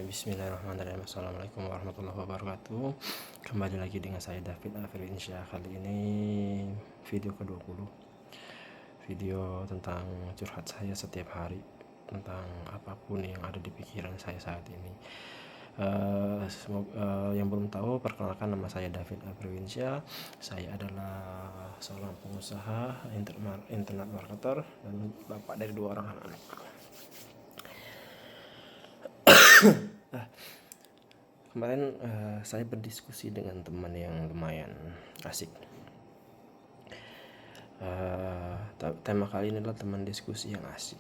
Bismillahirrahmanirrahim. Assalamualaikum warahmatullahi wabarakatuh. Kembali lagi dengan saya David Afrinsya. Kali ini video ke-20, video tentang curhat saya setiap hari tentang apapun yang ada di pikiran saya saat ini. Yang belum tahu, perkenalkan, nama saya David Afrinsya. Saya adalah seorang pengusaha internet marketer dan bapak dari 2 orang anak. Kemarin saya berdiskusi dengan teman yang lumayan asik. Tema kali ini adalah teman diskusi yang asik.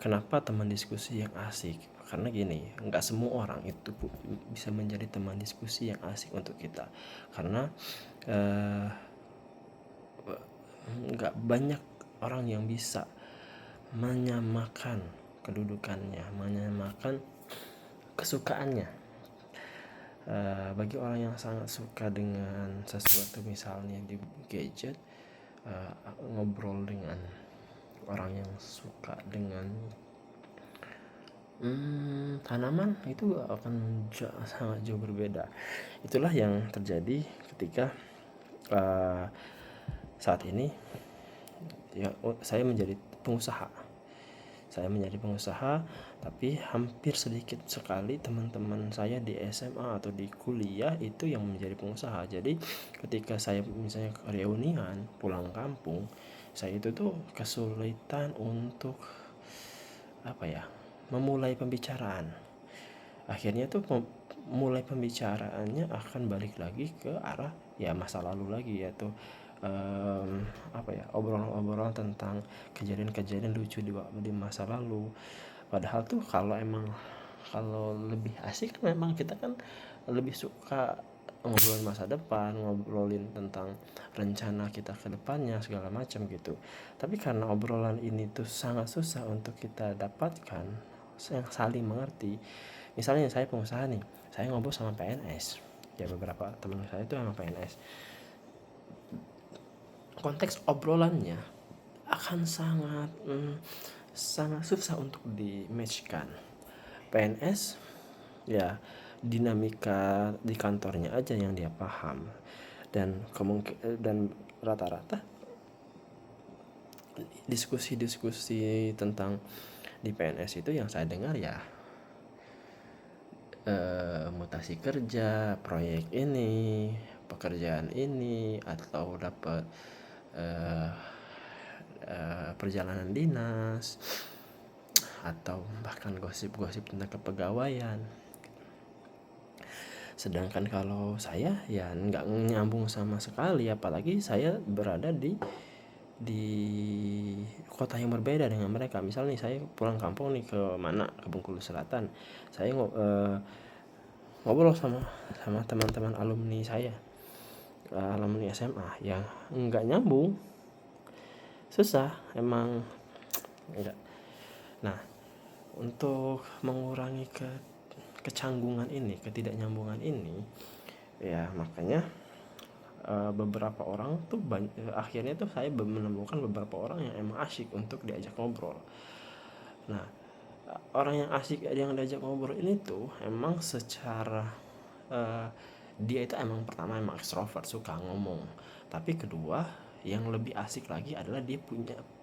Kenapa teman diskusi yang asik? Karena gini, nggak semua orang itu bisa menjadi teman diskusi yang asik untuk kita. Karena nggak banyak orang yang bisa menyamakan kedudukannya, menyamakan kesukaannya. Bagi orang yang sangat suka dengan sesuatu, misalnya di gadget, ngobrol dengan orang yang suka dengan tanaman, itu akan sangat jauh berbeda. Itulah yang terjadi ketika saat ini ya, saya menjadi pengusaha. Tapi hampir sedikit sekali teman-teman saya di SMA atau di kuliah itu yang menjadi pengusaha. Jadi ketika saya misalnya reunian pulang kampung, saya itu tuh kesulitan untuk memulai pembicaraan. Akhirnya tuh mulai pembicaraannya akan balik lagi ke arah masa lalu lagi, yaitu obrolan tentang kejadian-kejadian lucu di masa lalu. Padahal tuh kalau lebih asik memang kita kan lebih suka ngobrolin masa depan, ngobrolin tentang rencana kita ke depannya segala macam gitu. Tapi karena obrolan ini tuh sangat susah untuk kita dapatkan yang saling mengerti. Misalnya saya pengusaha nih, saya ngobrol sama PNS. Ya, beberapa teman saya itu emang PNS. Konteks obrolannya akan sangat susah untuk di-matchkan. PNS ya dinamika di kantornya aja yang dia paham, dan rata-rata diskusi tentang di PNS itu yang saya dengar ya mutasi kerja, proyek ini, pekerjaan ini, atau dapat perjalanan dinas, atau bahkan gosip-gosip tentang kepegawaian. Sedangkan kalau saya ya nggak nyambung sama sekali, apalagi saya berada di kota yang berbeda dengan mereka. Misalnya saya pulang kampung nih ke Bengkulu Selatan, saya ngobrol sama teman-teman alumni saya, alumni SMA, yang nggak nyambung, susah emang enggak. Nah, untuk mengurangi kecanggungan ini, ketidaknyambungan ini, ya makanya beberapa orang tuh akhirnya tuh saya menemukan beberapa orang yang emang asyik untuk diajak ngobrol. Nah, orang yang asyik yang diajak ngobrol ini tuh emang secara dia itu emang pertama emang ekstrovert, suka ngomong. Tapi kedua, yang lebih asik lagi adalah dia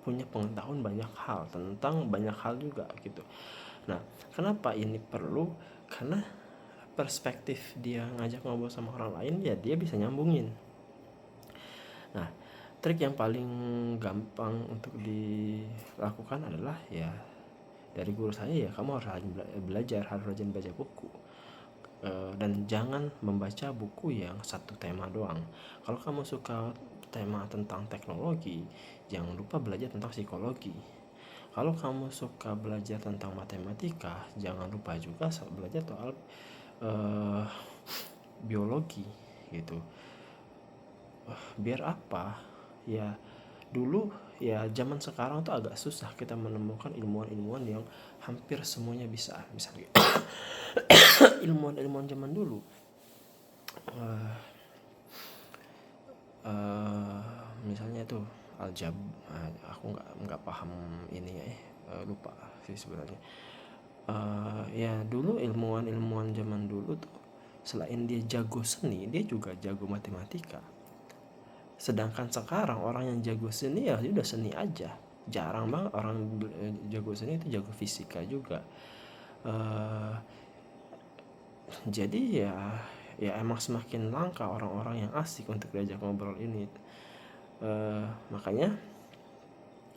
punya pengetahuan banyak hal tentang banyak hal juga gitu. Nah, kenapa ini perlu? Karena perspektif dia ngajak ngobrol sama orang lain, ya dia bisa nyambungin. Nah, trik yang paling gampang untuk dilakukan adalah ya dari guru saya, ya kamu harus rajin baca buku, dan jangan membaca buku yang satu tema doang. Kalau kamu suka tema tentang teknologi, jangan lupa belajar tentang psikologi. Kalau kamu suka belajar tentang matematika, jangan lupa juga belajar soal biologi gitu. Biar apa? Ya dulu ya, zaman sekarang tuh agak susah kita menemukan ilmuwan-ilmuwan yang hampir semuanya bisa. Misalnya ilmuwan zaman dulu misalnya tuh aljabar, aku nggak paham ininya, lupa sih sebenarnya. Ya dulu ilmuwan zaman dulu tuh selain dia jago seni, dia juga jago matematika. Sedangkan sekarang orang yang jago seni ya udah seni aja. Jarang banget orang jago seni itu jago fisika juga. eh jadi ya emang semakin langka orang-orang yang asik untuk diajak ngobrol ini. Makanya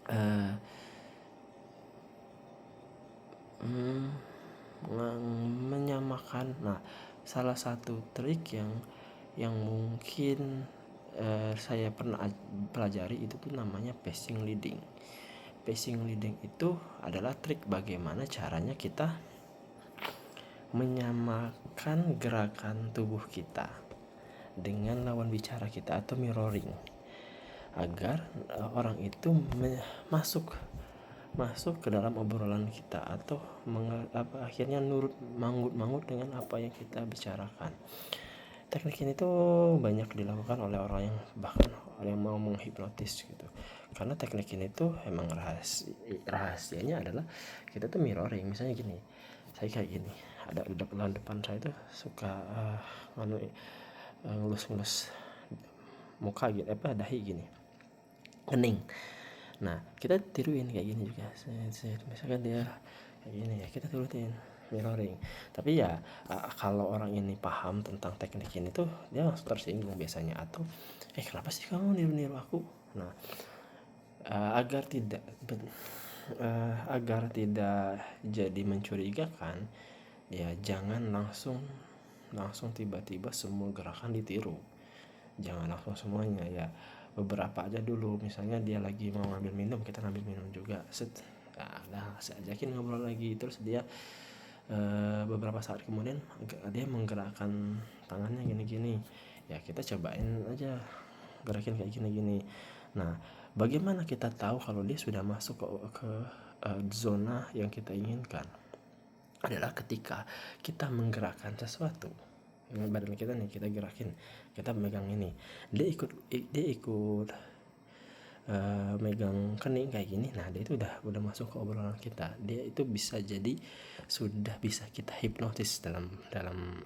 eh mm, menyamakan. Nah, salah satu trik yang mungkin saya pernah pelajari itu tuh namanya pacing leading. Pacing leading itu adalah trik bagaimana caranya kita menyamakan gerakan tubuh kita dengan lawan bicara kita atau mirroring, agar orang itu masuk ke dalam obrolan kita atau akhirnya nurut mangut dengan apa yang kita bicarakan. Teknik ini tuh banyak dilakukan oleh orang yang bahkan yang mau menghipnotis gitu. Karena teknik ini tuh emang rahasianya adalah kita tuh mirroring. Misalnya gini, saya kayak gini, ada lawan depan saya tuh suka ngelus-ngelus muka gitu, dahi gini, kening. Nah, kita tiruin kayak gini juga. Misalkan dia kayak gini ya, kita turutin mirroring. Tapi ya kalau orang ini paham tentang teknik ini tuh dia langsung tersinggung biasanya, atau kenapa sih kamu niru-niru aku. Nah, agar tidak jadi mencurigakan, ya jangan langsung tiba-tiba semua gerakan ditiru. Jangan langsung semuanya, ya beberapa aja dulu. Misalnya dia lagi mau ngambil minum, kita ngambil minum juga. Saya ajakin ngobrol lagi, terus dia beberapa saat kemudian dia menggerakkan tangannya gini-gini, ya kita cobain aja gerakin kayak gini-gini. Nah, bagaimana kita tahu kalau dia sudah masuk ke zona yang kita inginkan adalah ketika kita menggerakkan sesuatu dengan badan kita nih, kita gerakin, kita megang ini, dia ikut megang kening kayak gini. Nah, dia itu udah masuk ke obrolan kita. Dia itu bisa jadi sudah bisa kita hipnotis dalam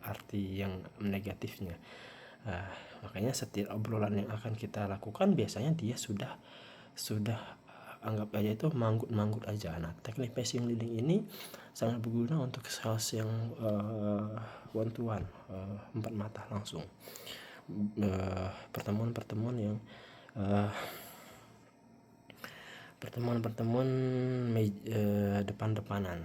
arti yang negatifnya. Makanya setiap obrolan yang akan kita lakukan biasanya dia sudah anggap aja itu manggut aja. Nah, teknik pacing leading ini sangat berguna untuk sales yang one to one, empat mata langsung, pertemuan yang depan-depanan.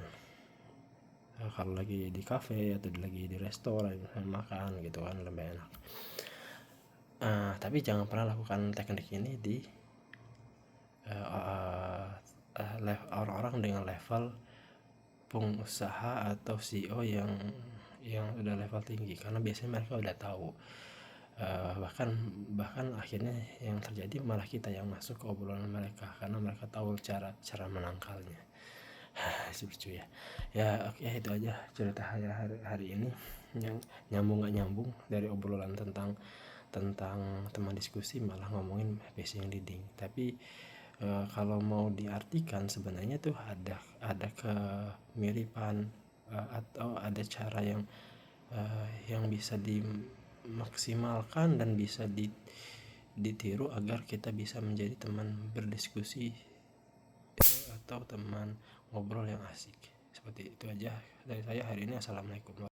Kalau lagi di kafe atau lagi di restoran makan gitu kan lebih enak. Tapi jangan pernah lakukan teknik ini di orang-orang dengan level pengusaha atau CEO yang udah level tinggi, karena biasanya mereka udah tahu. Bahkan akhirnya yang terjadi malah kita yang masuk ke obrolan mereka karena mereka tahu cara menangkalnya. Lucu ya. Oke, itu aja cerita hari ini yang nyambung gak nyambung dari obrolan tentang teman diskusi malah ngomongin pacing leading. Tapi kalau mau diartikan sebenarnya tuh ada kemiripan atau ada cara yang bisa dimaksimalkan dan bisa ditiru agar kita bisa menjadi teman berdiskusi atau teman ngobrol yang asik. Seperti itu aja dari saya hari ini. Assalamualaikum.